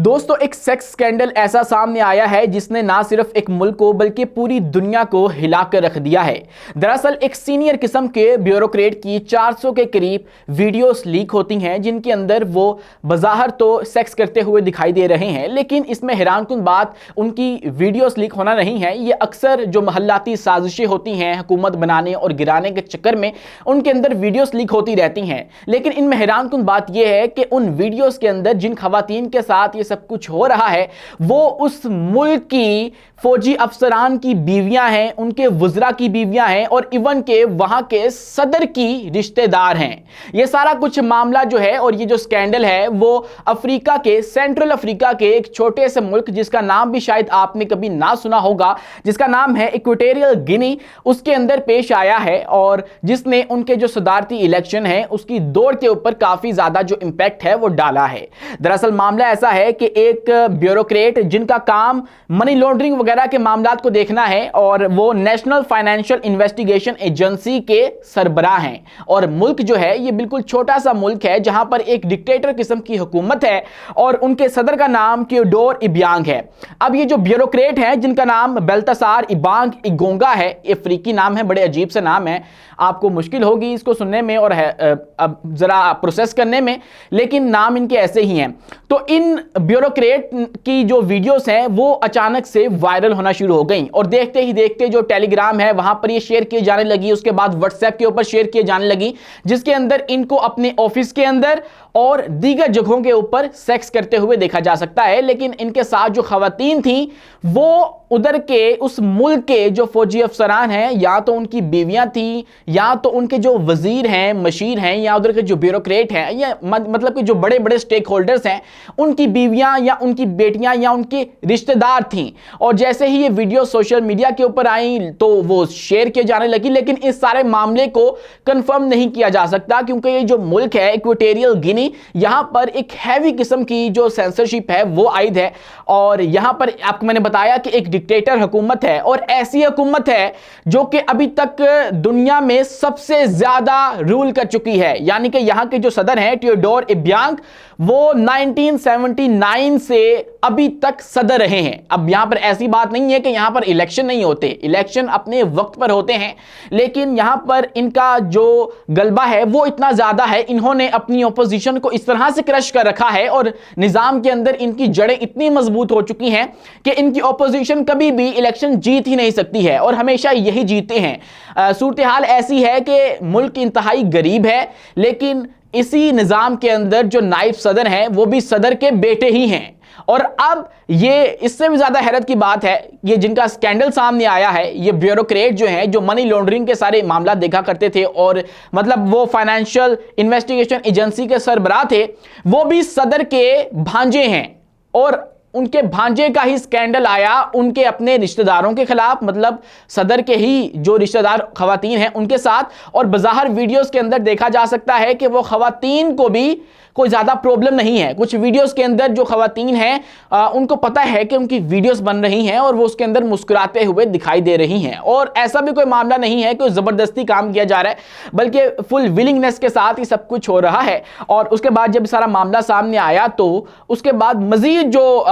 दोस्तों, एक sex scandal ऐसा सामने आया है जिसने ना सिर्फ एक मुल्क को बल्कि पूरी दुनिया को हिलाकर रख दिया है। दरअसल एक सीनियर किस्म के ब्यूरोक्रेट की 400 के करीब वीडियोस लीक होती हैं जिनके अंदर वो बज़ाहिर तो सेक्स करते हुए दिखाई दे रहे हैं, लेकिन इसमें हैरानकुन बात उनकी वीडियोस लीक होना नहीं है। ये अक्सर जो महल्लाती साजिशें होती हैं हुकूमत बनाने और गिराने के चक्कर में, उनके अंदर वीडियोस लीक होती रहती हैं। लेकिन इनमें हैरानकुन बात यह है कि उन वीडियोस के अंदर जिन खवातीन के साथ ये सब कुछ हो रहा है वो उस मुल्क की फौजी अफसरान की बीवियां हैं, उनके वज़रा की बीवियां हैं और इवन के वहां के सदर की रिश्तेदार हैं। ये सारा कुछ मामला जो है और ये जो स्कैंडल है वो अफ्रीका के, सेंट्रल अफ्रीका के एक छोटे से मुल्क जिसका नाम भी शायद आपने कभी ना सुना होगा, जिसका नाम है इक्वेटोरियल गिनी, उसके अंदर पेश आया है और जिसने उनके जो सदारती इलेक्शन है उसकी दौड़ के ऊपर काफी ज्यादा जो इंपैक्ट है वो डाला है। दरअसल मामला ऐसा है कि एक ब्यूरोक्रेट जिनका काम मनी लॉन्ड्रिंग वगैरह के मामलात को देखना है और वो नेशनल फाइनेंशियल इन्वेस्टिगेशन एजेंसी के सरबराह हैं, और मुल्क जो है ये बिल्कुल छोटा सा मुल्क है जहां पर एक डिक्टेटर किस्म की हुकूमत है और उनके सदर का नाम थियोडोर ओबियांग है। अब ये जो ब्यूरोक्रेट है जिनका नाम बाल्थासार इबांग इगोंगा है, अफ्रीकी नाम है, बड़े अजीब से नाम है, आपको मुश्किल होगी इसको सुनने में और अब जरा प्रोसेस करने में, लेकिन नाम इनके ऐसे ही हैं। तो इन ब्यूरोक्रेट की जो वीडियोस हैं वो अचानक से वायरल होना शुरू हो गई और देखते ही देखते जो टेलीग्राम है वहां पर ये शेयर किए जाने लगी, उसके बाद व्हाट्सएप के ऊपर शेयर किए जाने लगी, जिसके अंदर इनको अपने ऑफिस के अंदर और दीगर जगहों के ऊपर सेक्स करते हुए देखा जा सकता है। लेकिन इनके साथ जो खवातीन थी वो उधर के उस मुल्क के जो फौजी अफसरान हैं, या तो उनकी बीवियां थी या तो उनके जो वजीर हैं, मशीर हैं, या उधर के जो ब्यूरोक्रेट हैं, या मतलब कि जो बड़े बड़े स्टेक होल्डर्स हैं उनकी बीवियां या उनकी बेटियां या उनके रिश्तेदार थीं। और जैसे ही ये वीडियो सोशल मीडिया के ऊपर आई तो वो शेयर किए जाने लगी, लेकिन इस सारे मामले को कंफर्म नहीं किया जा सकता क्योंकि ये जो मुल्क है इक्वेटोरियल गिनी, यहां पर एक हैवी किस्म की जो सेंसरशिप है वो आयद है और यहां पर आपको मैंने बताया कि एक डिक्टेटर हुकूमत है और ऐसी हुकूमत है जो कि अभी तक दुनिया में सबसे ज्यादा रूल कर चुकी है। यानी कि यहां के जो सदर हैं थियोडोर ओबियांग, वो 1979 से अभी तक सदर रहे हैं। अब यहां पर ऐसी बात नहीं है कि यहां पर इलेक्शन नहीं होते, इलेक्शन अपने वक्त पर होते हैं, लेकिन यहां पर इनका जो गलबा है वो इतना ज्यादा है, इन्होंने अपनी ऑपोजिशन को इस तरह से क्रश कर रखा है और निजाम के अंदर इनकी जड़ें इतनी मजबूत हो चुकी हैं कि इनकी ऑपोजिशन कभी भी इलेक्शन जीत ही नहीं सकती है और हमेशा यही जीतते हैं। सूरत हाल ऐसी है कि मुल्क इंतहाई गरीब है, लेकिन इसी निजाम के अंदर जो नायब सदर हैं वो भी सदर के बेटे ही हैं। और अब ये इससे भी ज्यादा हैरत की बात है, ये जिनका स्कैंडल सामने आया है, ये ब्यूरोक्रेट जो हैं जो मनी लॉन्ड्रिंग के सारे मामला देखा करते थे और मतलब वो फाइनेंशियल इन्वेस्टिगेशन एजेंसी के सरबराह थे, वो भी सदर के भांजे हैं और उनके भांजे का ही स्कैंडल आया उनके अपने रिश्तेदारों के खिलाफ, मतलब सदर के ही जो रिश्तेदार खवातीन हैं उनके साथ। और बज़ाहिर वीडियोस के अंदर देखा जा सकता है कि वो खवातीन को भी कोई ज्यादा प्रॉब्लम नहीं है। कुछ वीडियोस के अंदर जो खवातीन हैं उनको पता है कि उनकी वीडियोस बन रही हैं और वो उसके अंदर मुस्कुराते हुए दिखाई दे रही हैं और ऐसा भी कोई मामला नहीं है कि जबरदस्ती काम किया जा रहा है, बल्कि फुल विलिंगनेस के साथ ही सब कुछ हो रहा है। और उसके बाद जब सारा मामला सामने आया तो उसके बाद मजीद जो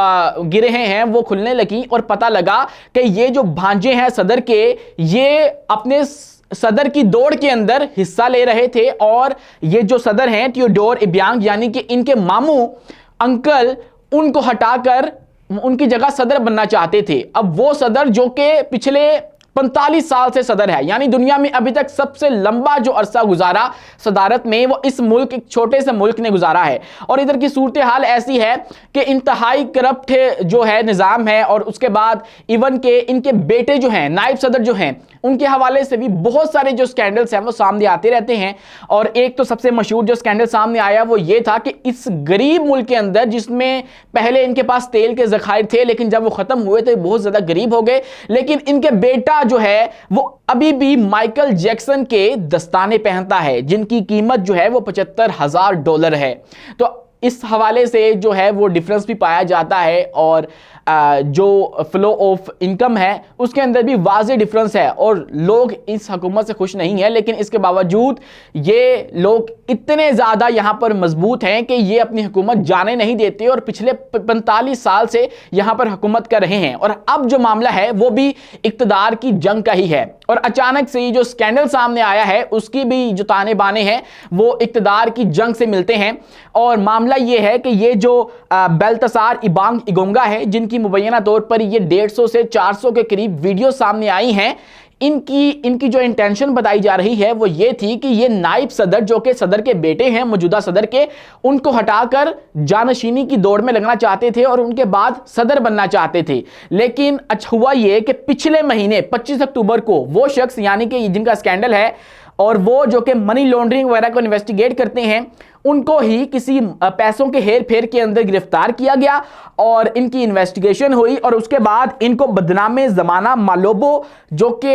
गिरहें हैं वो खुलने लगी और पता लगा कि ये जो भांजे हैं सदर के, ये अपने सदर की दौड़ के अंदर हिस्सा ले रहे थे और ये जो सदर हैं थियोडोर ओबियांग यानी कि इनके मामू अंकल, उनको हटाकर उनकी जगह सदर बनना चाहते थे। अब वो सदर जो कि पिछले 45 साल से सदर है, यानी दुनिया में अभी तक सबसे लंबा जो अरसा गुजारा सदारत में वो इस मुल्क, एक छोटे से मुल्क ने गुजारा है। और इधर की सूरत हाल ऐसी है कि इंतहाई करप्ट जो है निज़ाम है और उसके बाद इवन के इनके बेटे जो हैं नायब सदर जो हैं उनके हवाले से भी बहुत सारे जो स्कैंडल्स हैं वो सामने आते रहते हैं। और एक तो सबसे मशहूर जो स्कैंडल सामने आया वो ये था कि इस गरीब मुल्क के अंदर, जिसमें पहले इनके पास तेल के ज़खायर थे लेकिन जब वो ख़त्म हुए तो बहुत ज़्यादा गरीब हो गए, लेकिन इनके बेटा जो है वो अभी भी माइकल जैक्सन के दस्ताने पहनता है जिनकी कीमत जो है वो $75,000 है। तो इस हवाले से जो है वो डिफरेंस भी पाया जाता है और जो फ्लो ऑफ इनकम है उसके अंदर भी वाज़ेह डिफरेंस है और लोग इस हुकूमत से खुश नहीं है। लेकिन इसके बावजूद ये लोग इतने ज़्यादा यहाँ पर मजबूत हैं कि ये अपनी हुकूमत जाने नहीं देते और पिछले 45 साल से यहाँ पर हुकूमत कर रहे हैं। और अब जो मामला है वो भी इक़्तिदार की जंग का ही है और अचानक से ये जो स्कैंडल सामने आया है उसकी भी जो ताने बाने हैं वो इक़्तिदार की जंग से मिलते हैं। और मामला ये है कि ये जो बेल्तसार इबांग इगोंगा है, जिनकी मुबैना तौर पर ये 150 से 400 के करीब वीडियो सामने आई हैं, इनकी जो इंटेंशन बताई जा रही है वो ये थी कि ये नायब सदर जो कि सदर के बेटे हैं, मौजूदा सदर के, उनको हटाकर जानशीनी की दौड़ में लगना चाहते थे और उनके बाद सदर बनना चाहते थे। लेकिन अच्छा हुआ ये कि पिछले महीने 25 अक्टूबर को वो शख्स यानी कि जिनका स्कैंडल है और वो जो कि मनी लॉन्ड्रिंग वगैरह को इन्वेस्टिगेट करते हैं, उनको ही किसी पैसों के हेर फेर के अंदर गिरफ्तार किया गया और इनकी इन्वेस्टिगेशन हुई और उसके बाद इनको बदनामे ज़माना मालोबो जो कि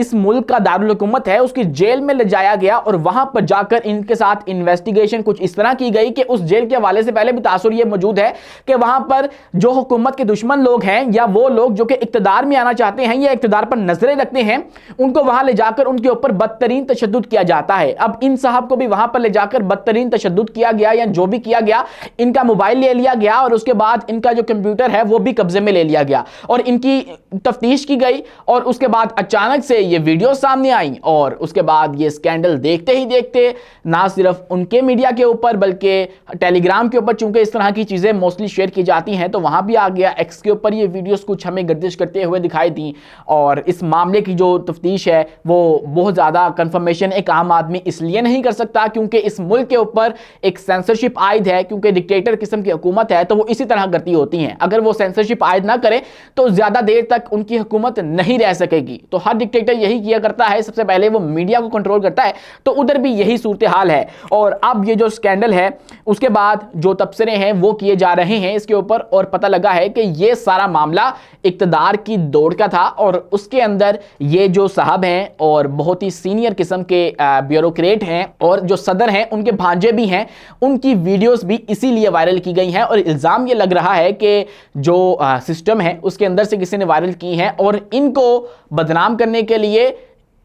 इस मुल्क का दारुल हुकूमत है उसकी जेल में ले जाया गया और वहां पर जाकर इनके साथ इन्वेस्टिगेशन कुछ इस तरह की गई कि उस जेल के हवाले से पहले भी तासुर ये मौजूद है कि वहां पर जो हुकूमत के दुश्मन लोग हैं या वो लोग जो कि इक़्तिदार में आना चाहते हैं या इक़्तिदार पर नजरें रखते हैं, उनको वहां ले जाकर उनके ऊपर बदतरीन तशद्दुद किया जाता है। अब इन साहब को भी वहां पर ले जाकर बदतरीन तशद्दुद किया गया या जो भी किया गया, इनका मोबाइल ले लिया गया और उसके बाद इनका जो कंप्यूटर है वो भी कब्जे में ले लिया गया और इनकी तफ्तीश की गई और उसके बाद अचानक से ये वीडियो सामने आई और उसके बाद ये स्कैंडल देखते ही देखते ना सिर्फ उनके मीडिया के ऊपर बल्कि टेलीग्राम के ऊपर, चूंकि इस तरह की चीजें मोस्टली शेयर की जाती हैं, तो वहां भी आ गया। एक्स के ऊपर ये वीडियोस कुछ हमें गर्दिश करते हुए दिखाई दी और इस मामले की जो तफ्तीश है वो बहुत ज्यादा कंफर्मेशन एक आम आदमी इसलिए नहीं कर सकता क्योंकि इस मुल्क के ऊपर एक सेंसरशिप आयद है, क्योंकि डिक्टेटर किस्म की हुकूमत है तो वो इसी तरह करती होती हैं। अगर वो सेंसरशिप आयद ना करे तो ज्यादा देर तक उनकी हुकूमत नहीं रह सकेगी। तो हर डिक्टेटर यही किया करता है, सबसे पहले वो मीडिया को कंट्रोल करता है, तो उधर भी यही सूरत हाल है। और अब ये जो स्कैंडल है उसके बाद जो तबसरे हैं वो किए जा रहे हैं इसके ऊपर और पता लगा है कि ये सारा मामला इक़्तिदार की दौड़ का था और उसके अंदर ये जो साहब हैं और बहुत ही सीनियर किस्म के ब्यूरोक्रेट हैं और जो सदर हैं उनके भांजे भी हैं, उनकी वीडियोस भी इसीलिए वायरल की गई हैं और इल्ज़ाम ये लग रहा है कि जो सिस्टम है उसके अंदर से किसी ने वायरल की हैं और इनको बदनाम करने के लिए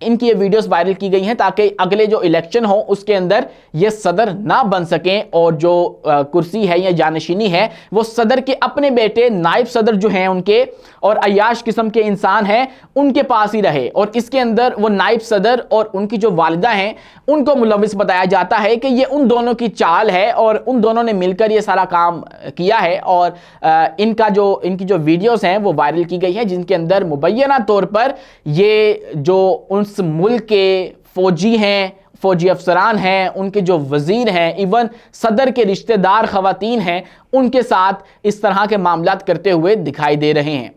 इनकी ये वीडियोस वायरल की गई हैं ताकि अगले जो इलेक्शन हो उसके अंदर ये सदर ना बन सकें और जो कुर्सी है या जानशीनी है वो सदर के अपने बेटे नायब सदर जो हैं उनके और अयाश किस्म के इंसान हैं उनके पास ही रहे। और इसके अंदर वो नायब सदर और उनकी जो वालिदा हैं उनको मुलविस बताया जाता है कि ये उन दोनों की चाल है और उन दोनों ने मिलकर ये सारा काम किया है। और इनकी जो वीडियोस हैं वो वायरल की गई हैं जिनके अंदर मुबैना तौर पर ये जो उस मुल्क के फौजी हैं, फौजी अफसरान हैं, उनके जो वजीर हैं, इवन सदर के रिश्तेदार खवातीन हैं, उनके साथ इस तरह के मामलात करते हुए दिखाई दे रहे हैं।